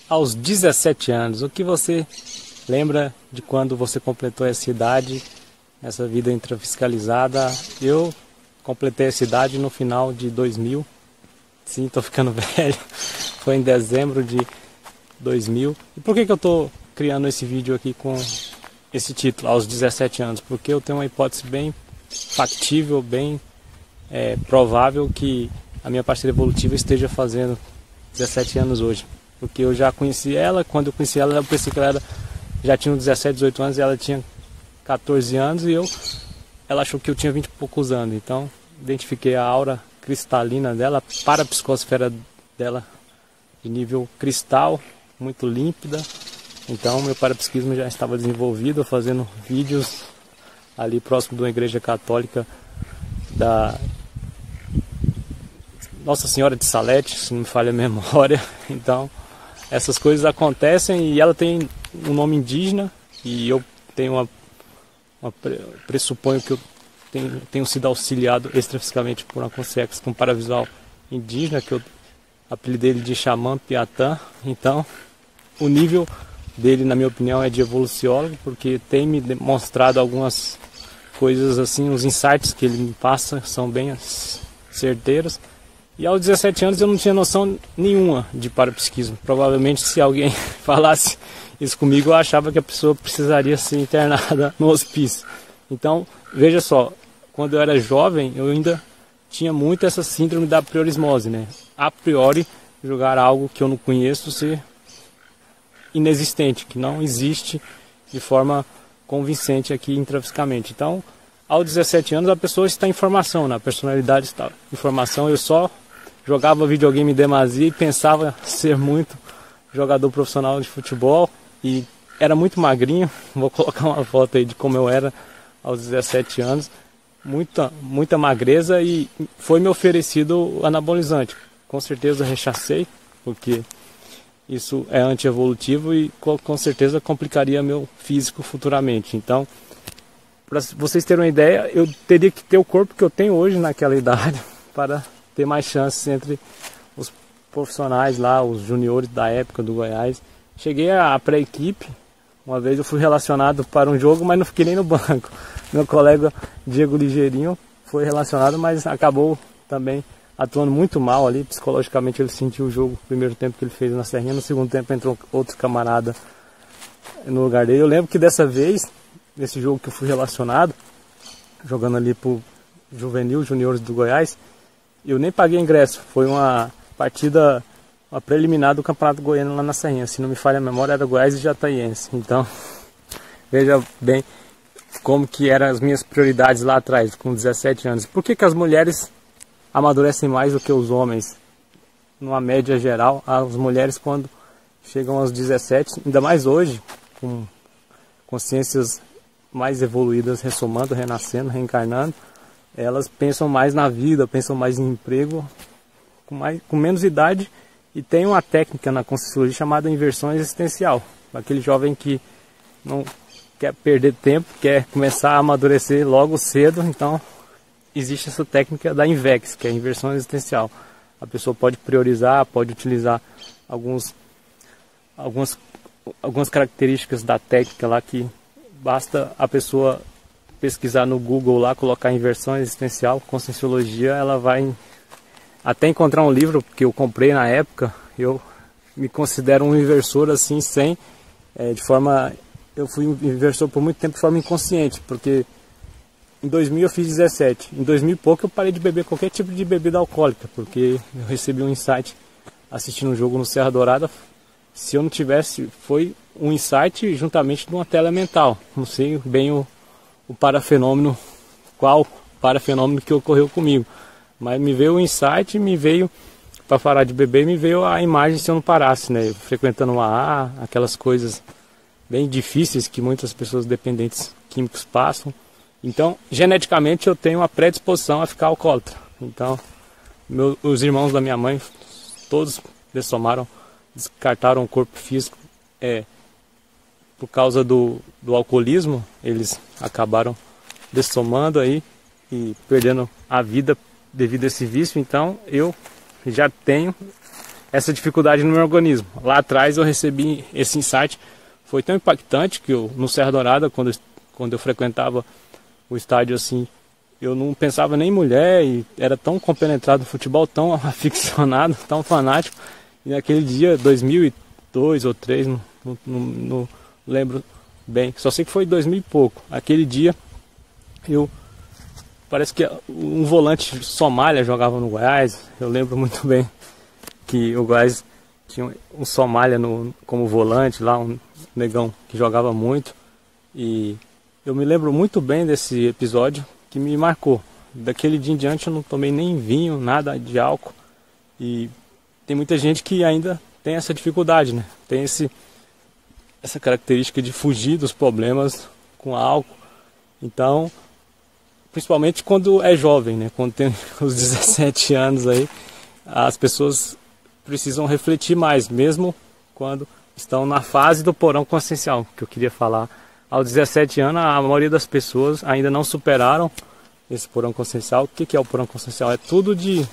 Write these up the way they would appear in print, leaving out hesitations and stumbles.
Aos 17 anos, o que você lembra de quando você completou essa idade, essa vida intrafiscalizada? Eu completei essa idade no final de 2000. Sim, tô ficando velho. Foi em dezembro de 2000. E por que eu tô criando esse vídeo aqui com esse título, aos 17 anos? Porque eu tenho uma hipótese bem factível, bem provável que a minha parceira evolutiva esteja fazendo 17 anos hoje. Porque eu já conheci ela, quando eu conheci ela, eu pensei que ela já tinha 17, 18 anos e ela tinha 14 anos e ela achou que eu tinha 20 e poucos anos. Então, identifiquei a aura cristalina dela, a parapsicosfera dela de nível cristal, muito límpida. Então, meu parapsiquismo já estava desenvolvido, fazendo vídeos ali próximo de uma igreja católica da Nossa Senhora de Salete, se não me falha a memória. Então, essas coisas acontecem e ela tem um nome indígena e eu tenho pressuponho que eu tenho sido auxiliado extrafisicamente por uma consciência com paravisual indígena, que eu apelidei ele de Xamã Piatã. Então, o nível dele, na minha opinião, é de evoluciólogo, porque tem me demonstrado algumas coisas assim, os insights que ele me passa são bem certeiros. E aos 17 anos eu não tinha noção nenhuma de parapsiquismo. Provavelmente se alguém falasse isso comigo, eu achava que a pessoa precisaria ser internada no hospício. Então, veja só, quando eu era jovem, eu ainda tinha muito essa síndrome da priorismose, né? A priori, julgar algo que eu não conheço ser inexistente, que não existe de forma convincente aqui intrafisicamente. Então, aos 17 anos a pessoa está em formação, né? A personalidade está em formação. Eu só jogava videogame em demasia e pensava ser muito jogador profissional de futebol e era muito magrinho. Vou colocar uma foto aí de como eu era aos 17 anos. Muita magreza e foi me oferecido anabolizante. Com certeza rechacei, porque isso é antievolutivo e com certeza complicaria meu físico futuramente. Então, para vocês terem uma ideia, eu teria que ter o corpo que eu tenho hoje naquela idade para ter mais chances entre os profissionais lá, os juniores da época do Goiás. Cheguei à pré-equipe, uma vez eu fui relacionado para um jogo, mas não fiquei nem no banco. Meu colega Diego Ligeirinho foi relacionado, mas acabou também atuando muito mal ali, psicologicamente ele sentiu o jogo, no primeiro tempo que ele fez na Serrinha, no segundo tempo entrou outro camarada no lugar dele. Eu lembro que dessa vez, nesse jogo que eu fui relacionado, jogando ali pro Juvenil, Juniores do Goiás, eu nem paguei ingresso, foi uma partida, uma preliminar do Campeonato Goiano lá na Serrinha, se não me falha a memória era Goiás e Jataiense. Então, veja bem como que eram as minhas prioridades lá atrás, com 17 anos. Por que as mulheres amadurecem mais do que os homens? Numa média geral, as mulheres quando chegam aos 17, ainda mais hoje, com consciências mais evoluídas, ressomando, renascendo, reencarnando, elas pensam mais na vida, pensam mais em emprego, com menos idade, e tem uma técnica na Conscienciologia chamada inversão existencial. Aquele jovem que não quer perder tempo, quer começar a amadurecer logo cedo, então existe essa técnica da INVEX, que é a inversão existencial. A pessoa pode priorizar, pode utilizar algumas características da técnica lá que basta a pessoa pesquisar no Google lá, colocar inversão existencial, Conscienciologia, ela vai até encontrar um livro que eu comprei na época. Eu me considero um inversor assim, eu fui inversor por muito tempo de forma inconsciente, porque em 2000 eu fiz 17, em 2000 e pouco eu parei de beber qualquer tipo de bebida alcoólica, porque eu recebi um insight assistindo um jogo no Serra Dourada. Se eu não tivesse, foi um insight juntamente de uma tela mental, não sei bem qual parafenômeno que ocorreu comigo, mas me veio o insight, me veio para parar de beber, me veio a imagem se eu não parasse, né? Frequentando uma AA, aquelas coisas bem difíceis que muitas pessoas dependentes químicos passam. Então, geneticamente eu tenho uma predisposição a ficar alcoólatra. Então, os irmãos da minha mãe, todos dessomaram, descartaram o corpo físico. Por causa do alcoolismo, eles acabaram dessomando aí e perdendo a vida devido a esse vício. Então, eu já tenho essa dificuldade no meu organismo. Lá atrás eu recebi esse insight, foi tão impactante que eu, no Serra Dourada, quando eu frequentava o estádio assim, eu não pensava nem em mulher e era tão compenetrado no futebol, tão aficionado, tão fanático. E naquele dia, 2002 ou 2003, não lembro bem, só sei que foi 2000 e pouco. Aquele dia, parece que um volante Somália jogava no Goiás. Eu lembro muito bem que o Goiás tinha um Somália como volante lá, um negão que jogava muito. E eu me lembro muito bem desse episódio que me marcou. Daquele dia em diante eu não tomei nem vinho, nada de álcool. E tem muita gente que ainda tem essa dificuldade, né? Tem essa característica de fugir dos problemas com álcool. Então, principalmente quando é jovem, né? Quando tem os 17 anos aí, as pessoas precisam refletir mais, mesmo quando estão na fase do porão consciencial, que eu queria falar. Aos 17 anos, a maioria das pessoas ainda não superaram esse porão consciencial. O que é o porão consciencial? É tudo de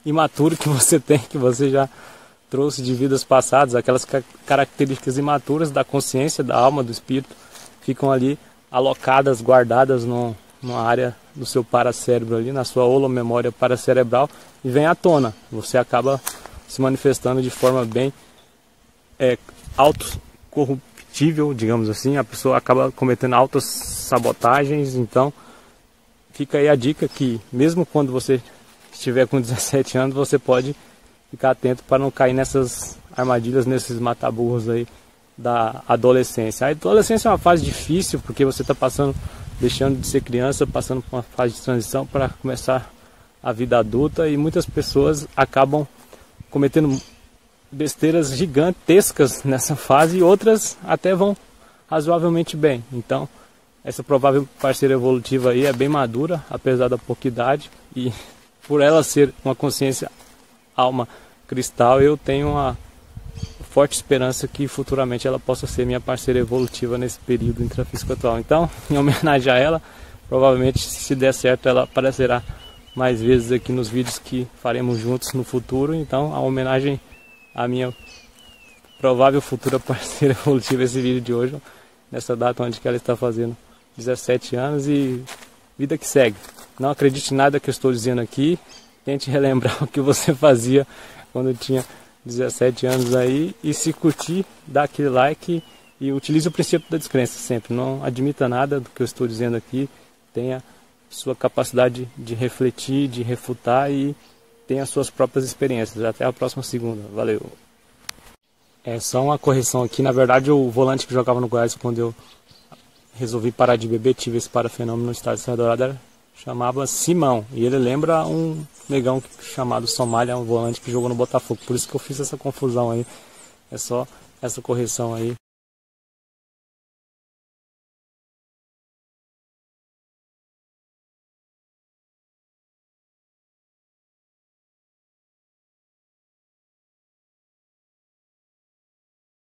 imaturo que você tem, que você já trouxe de vidas passadas, aquelas características imaturas da consciência, da alma, do espírito, ficam ali alocadas, guardadas numa área do seu paracérebro ali, na sua holomemória paracerebral, e vem à tona. Você acaba se manifestando de forma bem autocorruptível, digamos assim. A pessoa acaba cometendo altas sabotagens. Então fica aí a dica que mesmo quando você estiver com 17 anos, você pode ficar atento para não cair nessas armadilhas, nesses mataburros aí da adolescência. A adolescência é uma fase difícil, porque você está deixando de ser criança, passando por uma fase de transição para começar a vida adulta, e muitas pessoas acabam cometendo besteiras gigantescas nessa fase, e outras até vão razoavelmente bem. Então, essa provável parceira evolutiva aí é bem madura, apesar da pouca idade, e por ela ser uma consciência alma cristal, eu tenho uma forte esperança que futuramente ela possa ser minha parceira evolutiva nesse período intrafísico atual. Então, em homenagem a ela, provavelmente, se der certo, ela aparecerá mais vezes aqui nos vídeos que faremos juntos no futuro. Então, a homenagem à minha provável futura parceira evolutiva, esse vídeo de hoje, nessa data onde que ela está fazendo 17 anos, e vida que segue. Não acredite em nada que eu estou dizendo aqui. Tente relembrar o que você fazia quando tinha 17 anos aí, e se curtir, dá aquele like e utilize o princípio da descrença sempre. Não admita nada do que eu estou dizendo aqui. Tenha sua capacidade de refletir, de refutar, e tenha suas próprias experiências. Até a próxima segunda. Valeu! É só uma correção aqui. Na verdade, o volante que jogava no Goiás, quando eu resolvi parar de beber, tive esse parafenômeno no estádio de Serra Dourada, chamava Simão, e ele lembra um negão chamado Somália, um volante que jogou no Botafogo. Por isso que eu fiz essa confusão aí. É só essa correção aí.